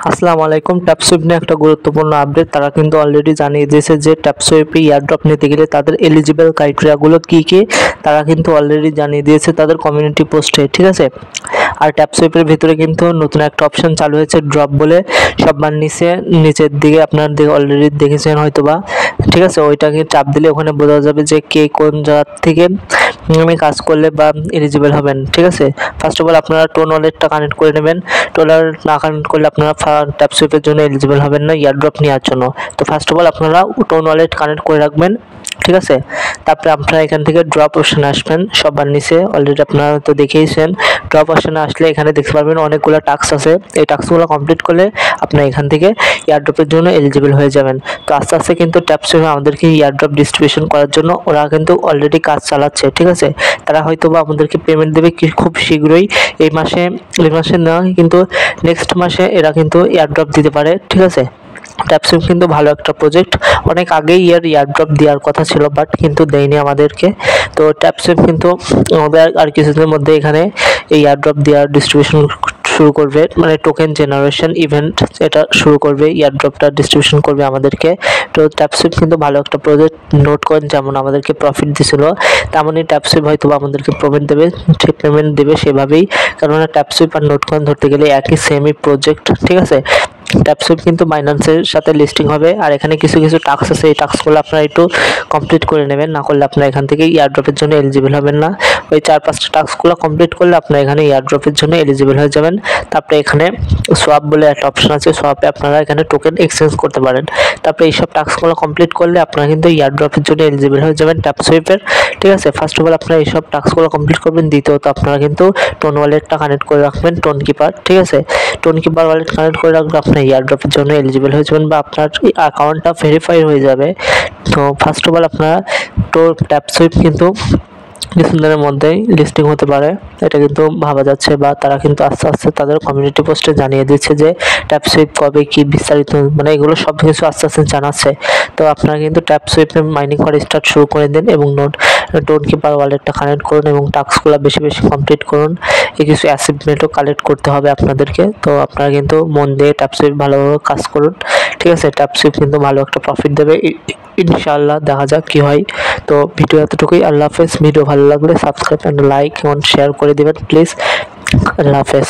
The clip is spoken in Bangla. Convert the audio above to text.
আসসালামু আলাইকুম। ট্যাপসুইপ নিয়ে একটা গুরুত্বপূর্ণ আপডেট। তারা কিন্তু অলরেডি জানিয়ে দিয়েছে যে ট্যাপসুইপে এয়ারড্রপ নিতে গেলে তাদের এলিজিবল ক্রাইটেরিয়াগুলো কী কী তারা কিন্তু অলরেডি জানিয়ে দিয়েছে তাদের কমিউনিটি পোস্টে, ঠিক আছে। আর ট্যাপসুইপের ভিতরে কিন্তু নতুন একটা অপশন চালু হয়েছে, ড্রপ বলে। সবার নিচের দিকে আপনার অলরেডি দেখেছেন হয়তোবা, ঠিক আছে। ওইটাকে চাপ দিলে ওখানে বোঝা যাবে যে কে কোন জায়গার থেকে কাজ করলে বা এলিজিবল হবেন, ঠিক আছে। ফার্স্ট অফ অল আপনারা টোন ওয়ালেটটা কানেক্ট করে নেবেন। টোন ওয়ালেট না কানেক্ট করলে আপনারা ট্যাপসুইপের জন্য এলিজিবল হবেন না এয়ারড্রপ নেওয়ার জন্য। তো ফার্স্ট অফ অল আপনারা টোন ওয়ালেট কানেক্ট করে রাখবেন, ঠিক আছে। তারপরে আপনারা এখান থেকে ড্রপ অপশানে আসবেন। সবার নিচে অলরেডি আপনারা তো দেখেইছেন। ড্রপ অপশানে আসলে এখানে দেখতে পারবেন অনেকগুলো টাস্ক আছে। এই টাস্কগুলো কমপ্লিট করলে আপনারা এখান থেকে এয়ারড্রপের জন্য এলিজিবল হয়ে যাবেন। তো আস্তে আস্তে কিন্তু ট্যাপসুইপে আমাদেরকে এয়ারড্রপ ডিস্ট্রিবিউশন করার জন্য ওরা কিন্তু অলরেডি কাজ চালাচ্ছে, ঠিক আছে। তারা হয়তো বা আমাদেরকে পেমেন্ট দেবে খুব শীঘ্রই। এই মাসে না, কিন্তু নেক্সট মাসে এরা কিন্তু এয়ারড্রপ দিতে পারে, ঠিক আছে। ট্যাপসুইপ কিন্তু ভালো একটা প্রজেক্ট। অনেক আগেই এয়ারড্রপ দেওয়ার কথা ছিল, বাট কিন্তু দেয়নি আমাদেরকে। তো ট্যাপসুইপ কিন্তু আমাদের আর কিছুদিনের মধ্যে এখানে এই এয়ারড্রপ দেওয়ার ডিস্ট্রিবিউশন শুরু করবে, মানে টোকেন জেনারেশন ইভেন্ট এটা শুরু করবে, এয়ারড্রপটা ডিস্ট্রিবিউশন করবে আমাদেরকে। তো ট্যাপসুইপ কিন্তু ভালো একটা প্রজেক্ট। নোট কয়েন যেমন আমাদেরকে প্রফিট দিছিল, তেমনই ট্যাপসুইপ হয়তো আমাদেরকে পেমেন্ট দেবে সেভাবেই। কেননা ট্যাপসুইপ আর নোট কয়েন ধরতে গেলে একই সেমই প্রজেক্ট, ঠিক আছে। ট্যাপসুইপ কিন্তু বাইন্যান্সের সাথে লিস্টিং হবে। আর এখানে কিছু টাস্ক আছে, এই টাস্কগুলো আপনারা একটু কমপ্লিট করে নেবেন, না করলে আপনারা এখান থেকে এয়ারড্রপের জন্য এলিজিবল হবেন না। ওই 4-5টা টাস্কগুলো কমপ্লিট করলে আপনারা এখানে এয়ারড্রপের জন্য এলিজিবল হয়ে যাবেন। তারপরে এখানে সোয়াপ বলে একটা অপশন আছে, সোয়াপে আপনারা এখানে টোকেন এক্সচেঞ্জ করতে পারেন। তারপরে এইসব টাস্কগুলো কমপ্লিট করলে আপনারা কিন্তু এয়ারড্রপের জন্য এলিজিবল হয়ে যাবেন ট্যাপসুইপের, ঠিক আছে। ফার্স্ট অফ অল আপনারা এইসব টাস্কগুলো কমপ্লিট করবেন। দ্বিতীয়ত আপনারা কিন্তু টোন ওয়ালেটটা কানেক্ট করে রাখবেন, টোন কিপার, ঠিক আছে। টোন কিপার ওয়ালেট কানেক্ট করে রাখলে আপনার এয়ারড্রপের জন্য এলিজিবল হয়ে যাবেন বা আপনার অ্যাকাউন্টটা ভেরিফাই হয়ে যাবে। তো ফার্স্ট অফ অল আপনারা ট্যাপসুইপ কিন্তু কিছুদিনের মধ্যেই লিস্টিং হতে পারে, এটা কিন্তু ভাবা যাচ্ছে। বা তারা কিন্তু আস্তে আস্তে তাদের কমিউনিটি পোস্টে জানিয়ে দিচ্ছে যে ট্যাপসুইপ কবে কি বিস্তারিত, মানে এগুলো সব কিছু আস্তে আস্তে জানাচ্ছে। তো আপনারা কিন্তু ট্যাপসুইপে মাইনিং করা স্টার্ট শুরু করে দিন এবং টোন কিপার ওয়ালেটটা কানেক্ট করুন এবং টাস্কগুলো বেশি বেশি কমপ্লিট করুন। এই কিছু অ্যাচিভমেন্টও কালেক্ট করতে হবে আপনাদেরকে। তো আপনারা কিন্তু মন দিয়ে ট্যাপসুইপ ভালোভাবে কাজ করুন, ঠিক আছে। ট্যাপসুইপ কিন্তু ভালো একটা প্রফিট দেবে ইনশাআল্লাহ, দেখা যাক কি হয়। তো ভিডিও এতটুকুই। আল্লাহ হাফেজ। ভিডিও ভালো লাগলে সাবস্ক্রাইব অ্যান্ড লাইক এবং শেয়ার করে দেবেন প্লিজ। আল্লাহ হাফেজ।